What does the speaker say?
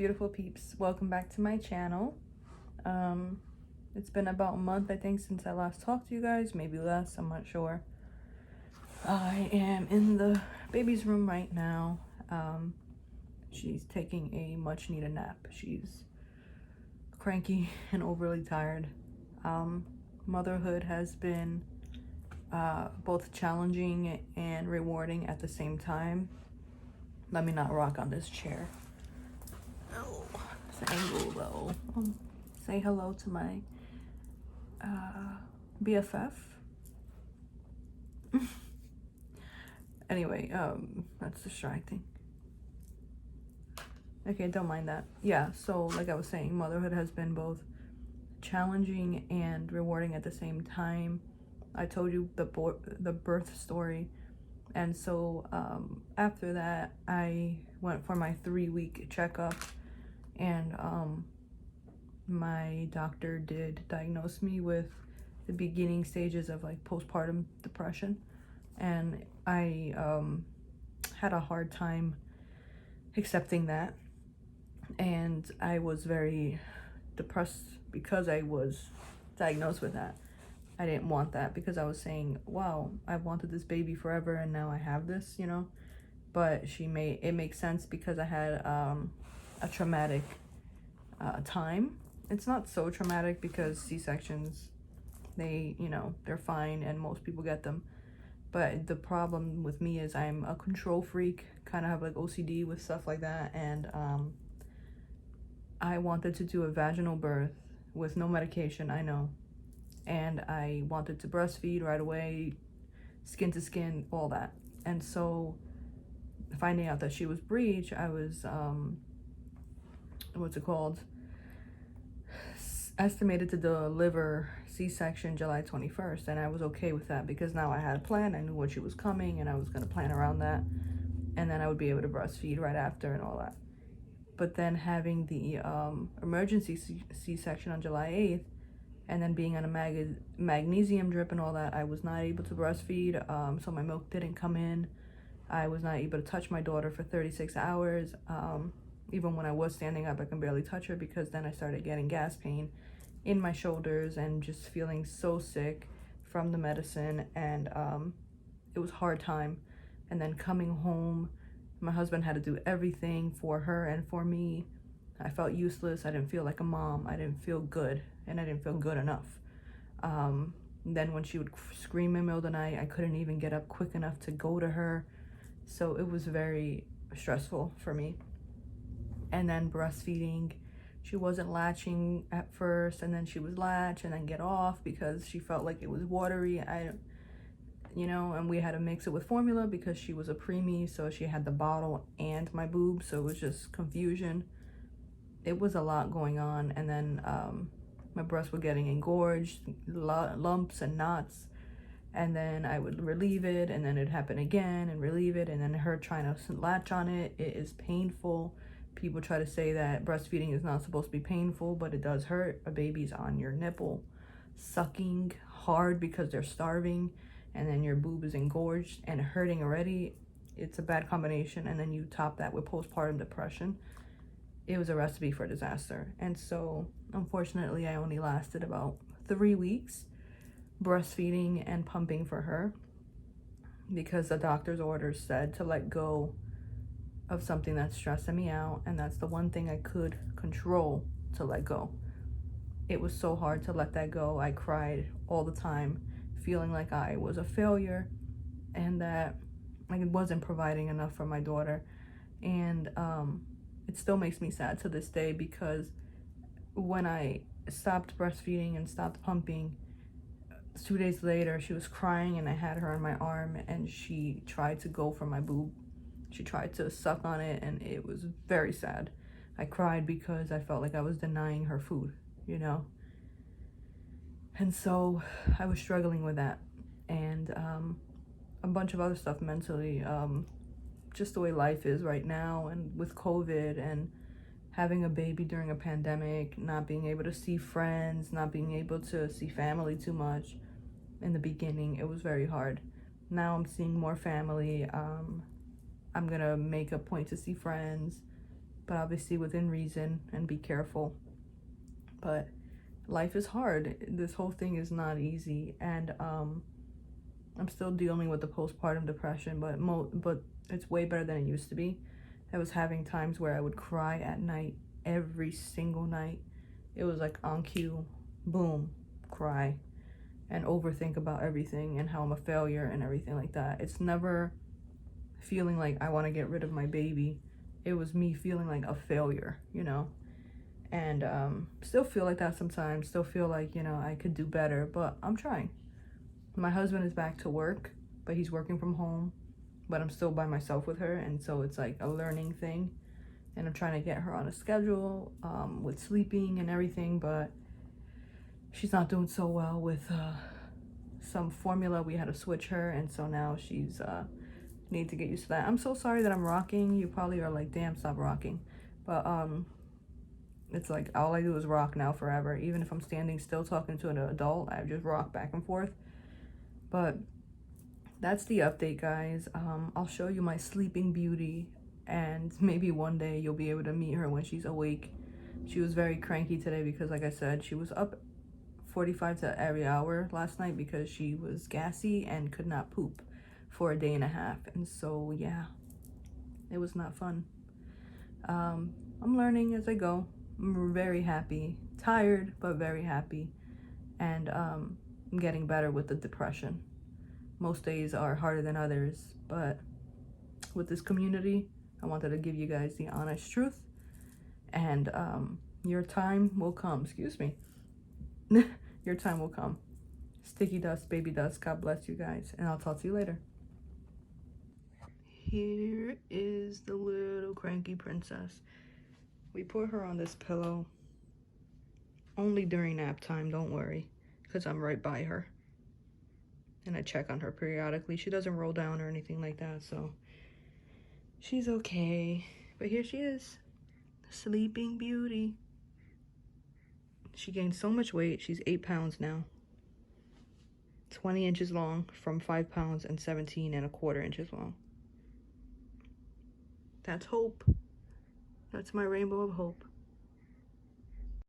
beautiful peeps, welcome back to my channel. It's been about a month, I think, since I last talked to you guys, maybe less, I'm not sure. I am in the baby's room right now. She's taking a much needed nap. She's cranky and overly tired. Motherhood has been both challenging and rewarding at the same time. Let me not rock on this chair. Oh, it's an angle though. Say hello to my BFF. Anyway, that's distracting. Okay, don't mind that. Yeah, so like I was saying, motherhood has been both challenging and rewarding at the same time. I told you the birth story, and so after that I went for my 3-week checkup, and my doctor did diagnose me with the beginning stages of like postpartum depression, and I had a hard time accepting that, and I was very depressed because I was diagnosed with that. I didn't want that because I was saying, wow, I wanted this baby forever and now I have this, you know. But it makes sense because I had a traumatic time. It's not so traumatic because C-sections, they're fine and most people get them. But the problem with me is I'm a control freak, kind of have like OCD with stuff like that, and I wanted to do a vaginal birth with no medication, I know. And I wanted to breastfeed right away, skin to skin, all that. And so finding out that she was breech, I was, estimated to deliver C-section July 21st. And I was okay with that because now I had a plan. I knew when she was coming and I was going to plan around that. And then I would be able to breastfeed right after and all that. But then having the emergency C-section on July 8th, and then being on a magnesium drip and all that, I was not able to breastfeed, so my milk didn't come in. I was not able to touch my daughter for 36 hours. Even when I was standing up, I can barely touch her because then I started getting gas pain in my shoulders and just feeling so sick from the medicine, and it was a hard time. And then coming home, my husband had to do everything for her and for me. I felt useless. I didn't feel like a mom. I didn't feel good, and I didn't feel good enough. Then when she would scream in the middle of the night, I couldn't even get up quick enough to go to her. So it was very stressful for me. And then breastfeeding, she wasn't latching at first, and then she would latch and then get off because she felt like it was watery. And we had to mix it with formula because she was a preemie, so she had the bottle and my boob, so it was just confusion. It was a lot going on, and then my breasts were getting engorged, lumps and knots, and then I would relieve it, and then it'd happen again and relieve it, and then her trying to latch on it. It is painful. People try to say that breastfeeding is not supposed to be painful, but it does hurt. A baby's on your nipple, sucking hard because they're starving, and then your boob is engorged and hurting already. It's a bad combination, and then you top that with postpartum depression. It was a recipe for disaster. And so unfortunately I only lasted about 3 weeks breastfeeding and pumping for her because the doctor's orders said to let go of something that's stressing me out, and that's the one thing I could control, to let go. It was so hard to let that go. I cried all the time, feeling like I was a failure and that I wasn't providing enough for my daughter. And it still makes me sad to this day because when I stopped breastfeeding and stopped pumping, 2 days later she was crying and I had her on my arm and she tried to go for my boob. She tried to suck on it and it was very sad. I cried because I felt like I was denying her food, And so I was struggling with that, and a bunch of other stuff mentally, just the way life is right now, and with COVID and having a baby during a pandemic, not being able to see friends, not being able to see family too much. In the beginning, it was very hard. Now I'm seeing more family. I'm gonna make a point to see friends, but obviously within reason, and be careful. But life is hard. This whole thing is not easy, and I'm still dealing with the postpartum depression, but it's way better than it used to be. I was having times where I would cry at night, every single night. It was like on cue, boom, cry, and overthink about everything and how I'm a failure and everything like that. It's never feeling like I want to get rid of my baby. It was me feeling like a failure, you know? And still feel like that sometimes, still feel like, you know, I could do better, but I'm trying. My husband is back to work, but he's working from home, but I'm still by myself with her, and so it's like a learning thing, and I'm trying to get her on a schedule with sleeping and everything, but she's not doing so well with some formula. We had to switch her, and so now she's need to get used to that. I'm so sorry that I'm rocking. You probably are like, damn, stop rocking. But it's like all I do is rock now forever. Even if I'm standing still talking to an adult, I just rock back and forth. But that's the update, guys. I'll show you my sleeping beauty, and maybe one day you'll be able to meet her when she's awake. She was very cranky today because, like I said, she was up 45 to every hour last night because she was gassy and could not poop for a day and a half. And so, yeah, it was not fun. I'm learning as I go. I'm very happy. Tired, but very happy. And I'm getting better with the depression. Most days are harder than others, but with this community, I wanted to give you guys the honest truth. And your time will come. Excuse me. Your time will come. Sticky dust, baby dust. God bless you guys. And I'll talk to you later. Here is the little cranky princess. We put her on this pillow only during nap time, don't worry, because I'm right by her. And I check on her periodically. She doesn't roll down or anything like that, so she's okay. But here she is, Sleeping Beauty. She gained so much weight. She's 8 pounds now. 20 inches long from 5 pounds and 17¼ inches long. That's hope. That's my rainbow of hope.